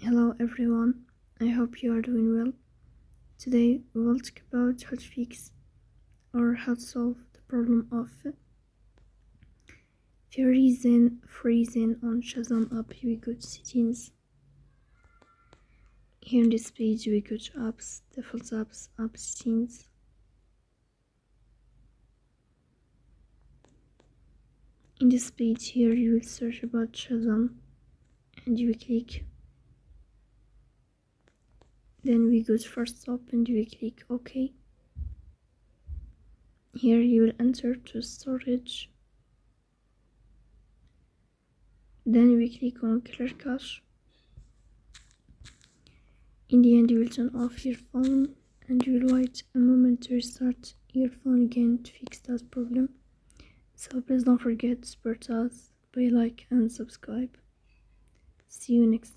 Hello everyone, I hope you are doing well. Today we will talk about how to fix or how to solve the problem of freezing on Shazam app. We go to settings. Here in this page we go to apps, default apps, app settings. In this page here you will search about Shazam and you will click. Then we go to first stop and we click OK. Here you will enter to storage. Then we click on clear cache. In the end you will turn off your phone and you will wait a moment to restart your phone again to fix that problem. So please don't forget to support us by like and subscribe. See you next time.